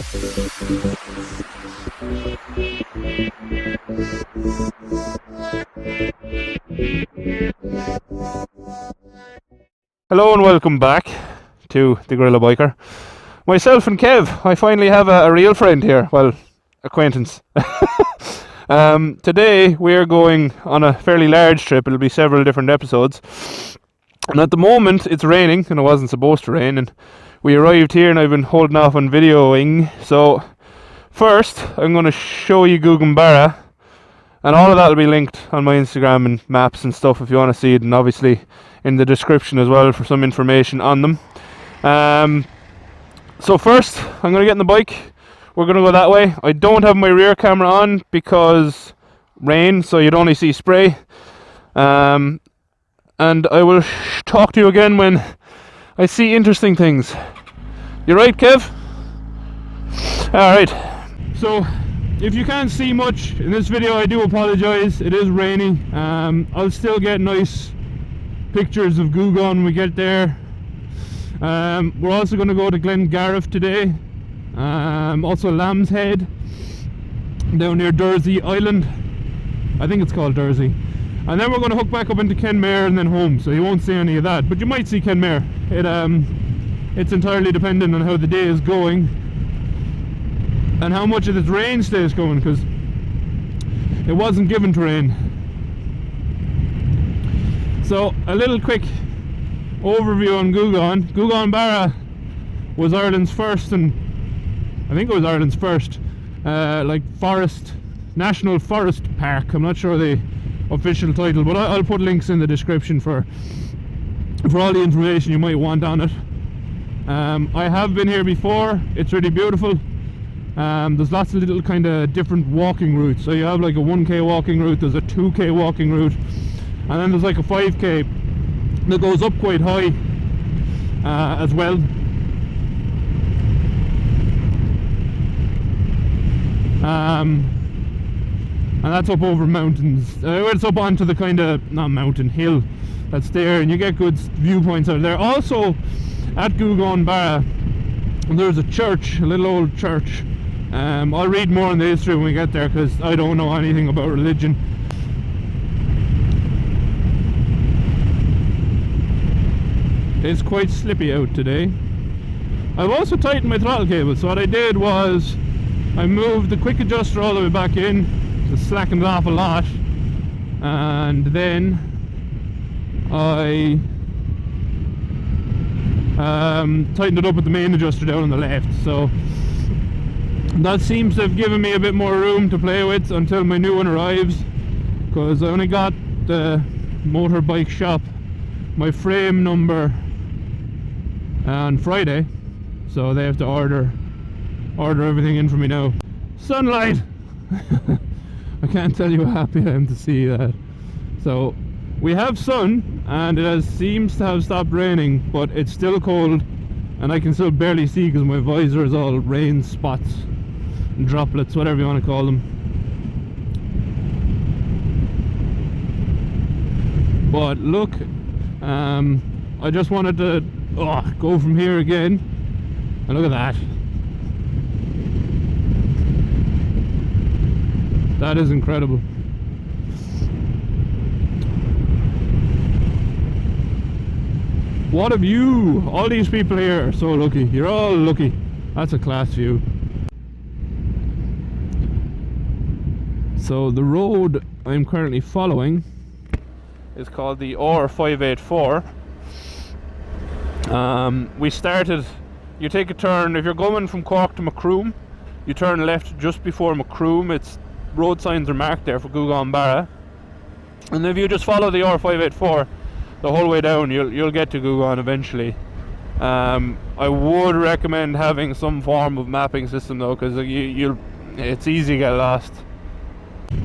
Hello and welcome back to the GorillaBiker. Myself and Kev, I finally have a real friend here, well, acquaintance. Today we're going on a fairly large trip. It'll be several different episodes. And at the moment it's raining, and it wasn't supposed to rain, and we arrived here and I've been holding off on videoing. So first I'm going to show you Gougane Barra, and all of that will be linked on my Instagram and maps and stuff if you want to see it, and obviously in the description as well for some information on them. So first I'm going to get in the bike. We're going to go that way. I don't have my rear camera on because rain, so you'd only see spray. And I will talk to you again when I see interesting things. You right, Kev? Alright. So if you can't see much in this video, I do apologise. It is rainy. I'll still get nice pictures of Gougane when we get there. We're also going to go to Glengarriff today. Also Lamb's Head down near Dursey Island. I think it's called Dursey. And then we're going to hook back up into Kenmare and then home, so you won't see any of that, but you might see Kenmare. It's entirely dependent on how the day is going and how much of this rain stays going, because it wasn't given to rain. So a little quick overview on Gougane. Gougane Barra was Ireland's first, and I think it was Ireland's first like national forest park. I'm not sure the official title, but I'll put links in the description for all the information you might want on it. I have been here before. It's really beautiful. There's lots of little kind of different walking routes. So you have like a 1k walking route, there's a 2k walking route, and then there's like a 5k that goes up quite high as well. And that's up over mountains. It's up onto the kind of, not mountain, hill that's there, and you get good viewpoints out of there. Also at Gougane Barra there's a church, a little old church. I'll read more on the history when we get there, because I don't know anything about religion. It's quite slippy out today. I've also tightened my throttle cable, so what I did was I moved the quick adjuster all the way back in, so slackened it off a lot, and then I tightened it up with the main adjuster down on the left. So that seems to have given me a bit more room to play with until my new one arrives, because I only got the motorbike shop my frame number on Friday, so they have to order everything in for me now. Sunlight! I can't tell you how happy I am to see that. So we have sun, and it seems to have stopped raining, but it's still cold, and I can still barely see because my visor is all rain spots and droplets, whatever you want to call them. But look, I just wanted to go from here again, and look at that. That is incredible. What a view! All these people here are so lucky. You're all lucky. That's a class view. So the road I'm currently following is called the R584. We started, you take a turn, if you're going from Cork to Macroom, you turn left just before Macroom. It's road signs are marked there for Gougane Barra, and if you just follow the R584 the whole way down, you'll get to Gougane eventually. I would recommend having some form of mapping system though, because it's easy to get lost.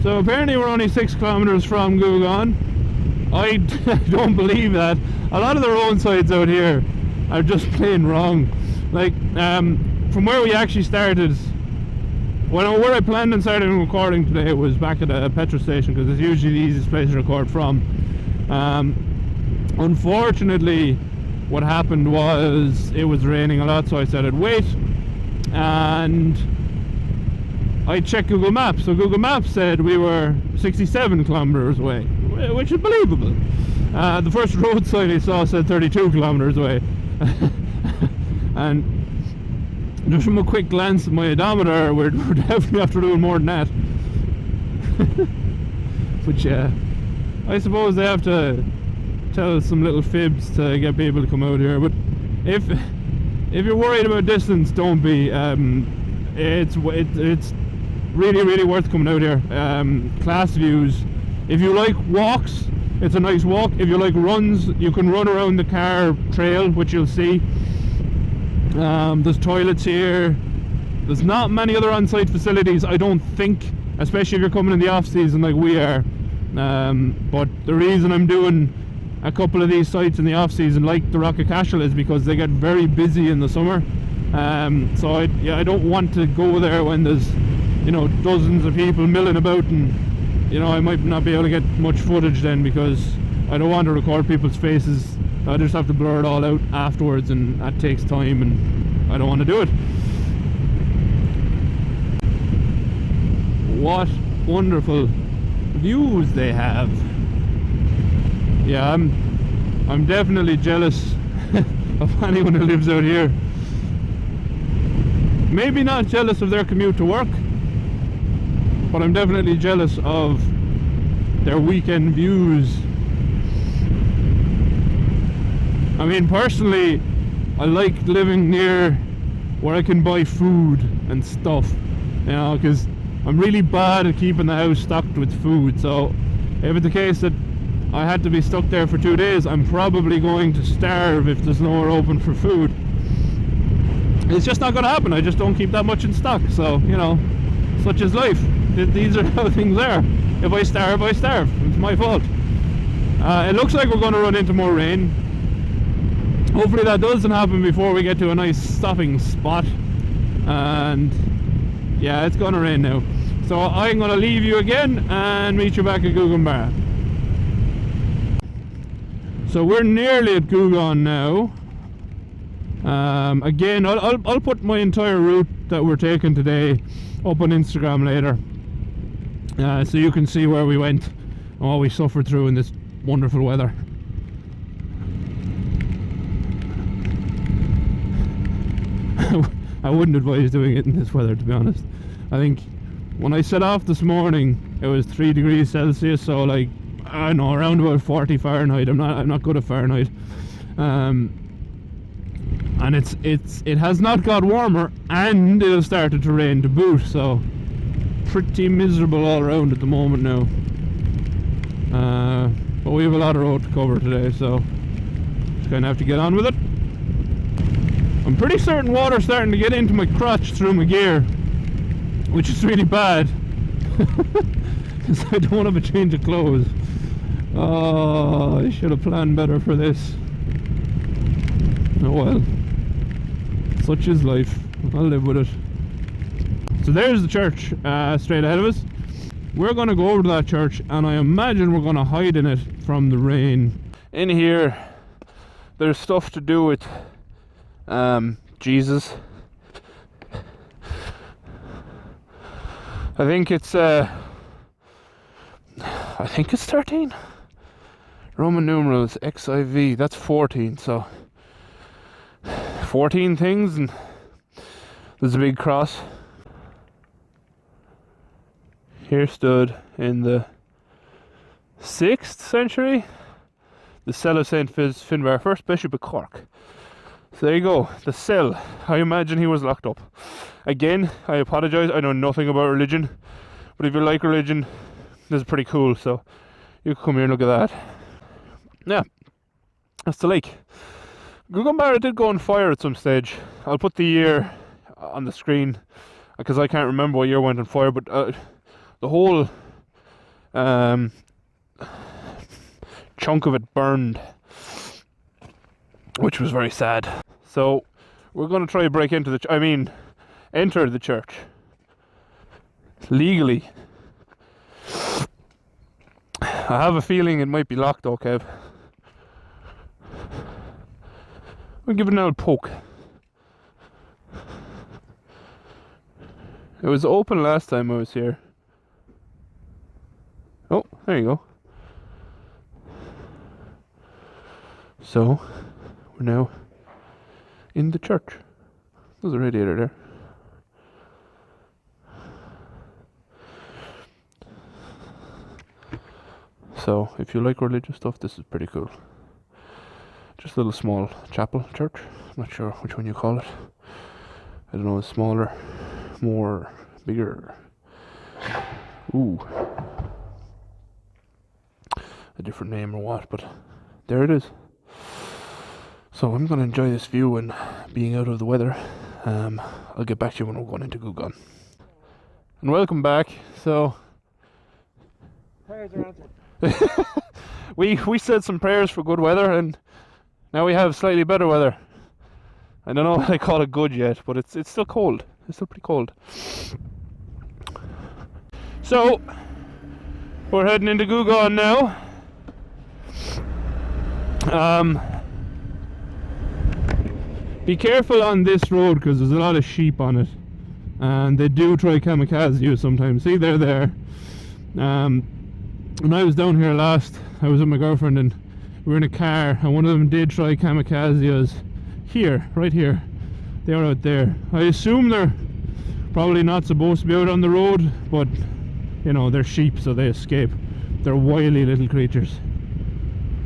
So apparently we're only 6 kilometers from Gougane. I don't believe that. A lot of the roadsides out here are just plain wrong. Like from where we actually started, where I planned on starting recording today was back at a petrol station, because it's usually the easiest place to record from. Unfortunately, what happened was it was raining a lot, so I said I'd wait. and I checked Google Maps. So Google Maps said we were 67 kilometers away, which is believable. The first road sign I saw said 32 kilometers away. And just from a quick glance at my odometer, we're definitely after doing more than that. But yeah, I suppose they have to tell some little fibs to get people to come out here. But if you're worried about distance, don't be. It's really worth coming out here. Class views. If you like walks, it's a nice walk. If you like runs, you can run around the car trail, which you'll see. There's toilets here. There's not many other on-site facilities, I don't think, especially if you're coming in the off-season like we are. But the reason I'm doing a couple of these sites in the off-season, like the Rock of Cashel, is because they get very busy in the summer. So I don't want to go there when there's, you know, dozens of people milling about, and you know, I might not be able to get much footage then, because I don't want to record people's faces. I just have to blur it all out afterwards, and that takes time, and I don't want to do it. What wonderful views they have. Yeah, I'm definitely jealous of anyone who lives out here. Maybe not jealous of their commute to work, but I'm definitely jealous of their weekend views. I mean, personally, I like living near where I can buy food and stuff, you know, because I'm really bad at keeping the house stocked with food. So if it's the case that I had to be stuck there for 2 days, I'm probably going to starve if there's nowhere open for food. It's just not going to happen. I just don't keep that much in stock. So, you know, such is life. These are how things are. If I starve, I starve. It's my fault. It looks like we're going to run into more rain. Hopefully that doesn't happen before we get to a nice stopping spot. And yeah, it's going to rain now. So I'm going to leave you again and meet you back at Gougane Barra. So we're nearly at Gougane now. Again, I'll put my entire route that we're taking today up on Instagram later, so you can see where we went and what we suffered through in this wonderful weather. I wouldn't advise doing it in this weather, to be honest. I think when I set off this morning, it was 3 degrees Celsius, so like, I don't know, around about 40 Fahrenheit. I'm not good at Fahrenheit. And it has not got warmer, and it has started to rain to boot, so pretty miserable all around at the moment now. But we have a lot of road to cover today, so just gonna have to get on with it. I'm pretty certain water's starting to get into my crotch through my gear, which is really bad, because I don't have a change of clothes. Oh, I should have planned better for this. Oh well, such is life. I'll live with it. So there's the church straight ahead of us. We're going to go over to that church, and I imagine we're going to hide in it from the rain. In here, there's stuff to do with Jesus. I think it's 13. Roman numerals XIV. That's 14. So 14 things, and there's a big cross. Here stood in the 6th century the cell of St. Finbar, first Bishop of Cork. So there you go, the cell. I imagine he was locked up. Again, I apologise, I know nothing about religion, but if you like religion, this is pretty cool, so you can come here and look at that. Yeah, that's the lake. Gougane Barra did go on fire at some stage. I'll put the year on the screen, because I can't remember what year went on fire, but the whole chunk of it burned, which was very sad. So we're going to try to break into enter the church legally. I have a feeling it might be locked though, Kev. We'll give it an old poke. It was open last time I was here. Oh, there you go. So, we're now in the church. There's a radiator there. So, if you like religious stuff, this is pretty cool. Just a little small chapel church. I'm not sure which one you call it. I don't know, smaller, more, bigger. Ooh. A different name or what, but there it is. So I'm going to enjoy this view and being out of the weather. I'll get back to you when we're going into Gougane. And welcome back. So prayers are answered. we said some prayers for good weather, and now we have slightly better weather. I don't know if I call it good yet, but it's still cold. It's still pretty cold. So we're heading into Gougane now. Be careful on this road because there's a lot of sheep on it, and they do try kamikaze you sometimes. See, they're there. When I was down here last, I was with my girlfriend and we were in a car, and one of them did try kamikaze us here, right here. They are out there. I assume they're probably not supposed to be out on the road, but you know, they're sheep, so they escape. They're wily little creatures.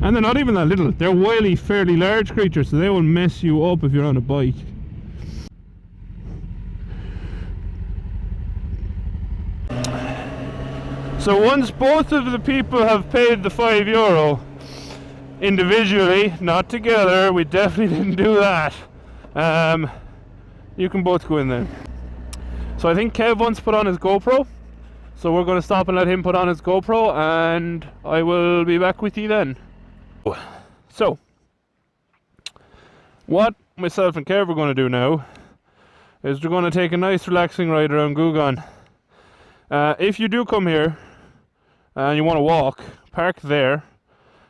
And they're not even that little. They're wily, fairly large creatures, so they will mess you up if you're on a bike. So once both of the people have paid the €5 individually, not together, we definitely didn't do that. You can both go in there. So I think Kev wants to put on his GoPro, so we're going to stop and let him put on his GoPro, and I will be back with you then. So what myself and Kev are going to do now is we're going to take a nice relaxing ride around Gougane. If you do come here and you want to walk, park there,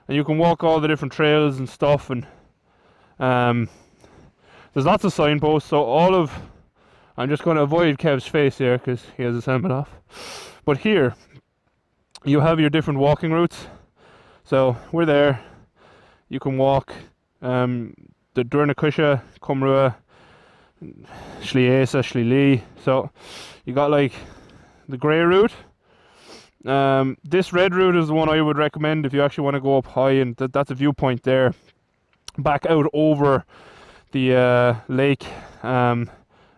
and you can walk all the different trails and stuff, and there's lots of signposts. So I'm just going to avoid Kev's face here because he has his helmet off, but here you have your different walking routes. So we're there. You can walk the Durnakusha, Cumrua, Shliesa, Shlili. So you got like the grey route. This red route is the one I would recommend if you actually want to go up high, and that's a viewpoint there, back out over the lake and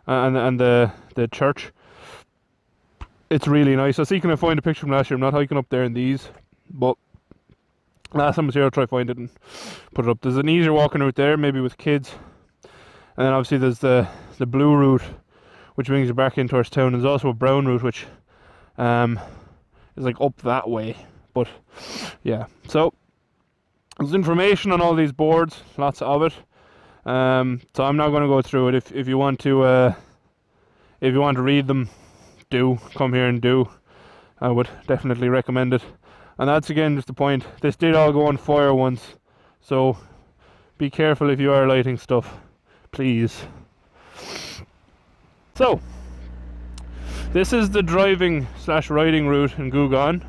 the church. It's really nice. I was seeking to find a picture from last year. I'm not hiking up there in these, but last time I was here, I'll try to find it and put it up. There's an easier walking route there, maybe with kids. And then obviously there's the blue route, which brings you back in towards town. There's also a brown route, which is like up that way. But yeah, so there's information on all these boards, lots of it. So I'm not going to go through it. If you want to read them, do come here and do. I would definitely recommend it. And that's again just the point. This did all go on fire once, so be careful if you are lighting stuff, please. So this is the driving / riding route in Gougane.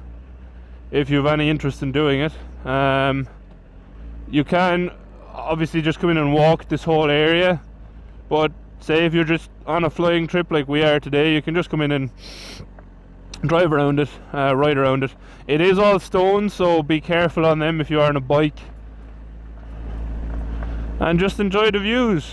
If you have any interest in doing it, you can obviously just come in and walk this whole area, but say if you're just on a flying trip like we are today, you can just come in and drive around it, ride around it. It is all stone, so be careful on them if you are on a bike, and just enjoy the views.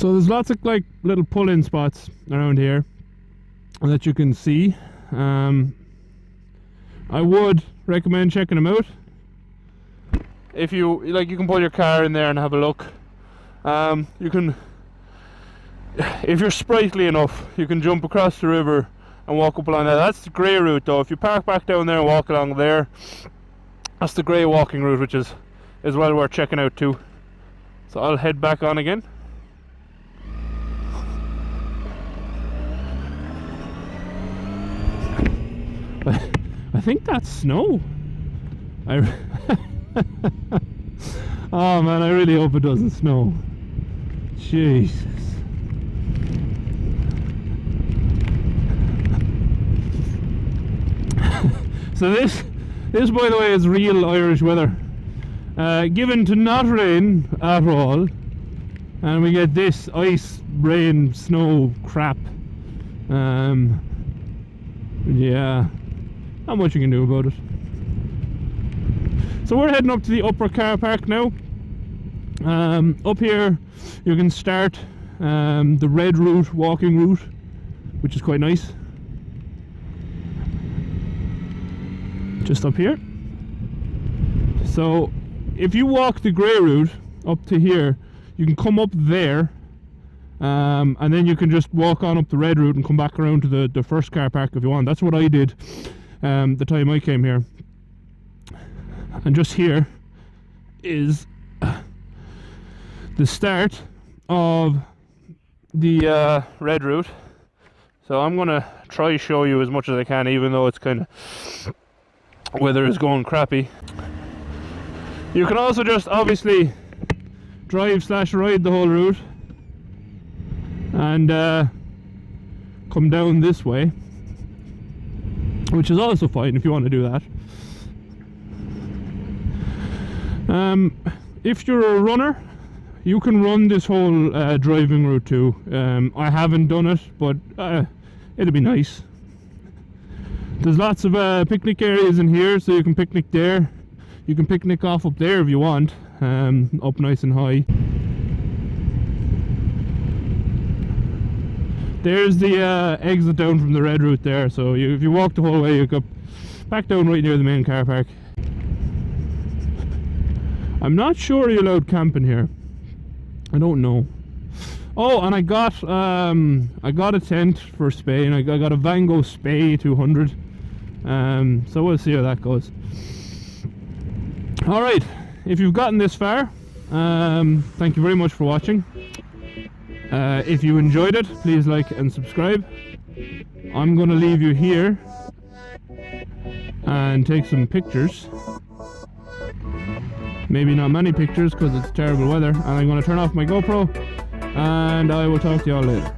So there's lots of like little pull-in spots around here that you can see. I would recommend checking them out. If you like, you can pull your car in there and have a look. You can, if you're sprightly enough, you can jump across the river and walk up along that. That's the grey route though. If you park back down there and walk along there, that's the grey walking route, which is well worth checking out too. So I'll head back on again. I think that's snow. Oh man, I really hope it doesn't snow. Jesus. So this by the way is real Irish weather. Given to not rain at all, and we get this ice, rain, snow crap. Yeah, not much you can do about it. So we're heading up to the upper car park now. Up here you can start the red route, walking route, which is quite nice. Just up here. So if you walk the grey route up to here, you can come up there, and then you can just walk on up the red route and come back around to the first car park if you want. That's what I did the time I came here. And just here is the start of the red route. So I'm gonna try show you as much as I can, even though it's kind of weather is going crappy. You can also just obviously drive/ride the whole route and come down this way, which is also fine if you want to do that. If you're a runner, you can run this whole driving route too. I haven't done it, but it'll be nice. There's lots of picnic areas in here, so you can picnic there. You can picnic off up there if you want, up nice and high. There's the exit down from the red route there, so if you walk the whole way, you go back down right near the main car park. I'm not sure you're allowed camping here. I don't know. Oh, and I got a tent for Spain. I got a Vango Spey 200. So we'll see how that goes. Alright, if you've gotten this far, thank you very much for watching. If you enjoyed it, please like and subscribe. I'm going to leave you here and take some pictures. Maybe not many pictures because it's terrible weather, and I'm going to turn off my GoPro, and I will talk to you all later.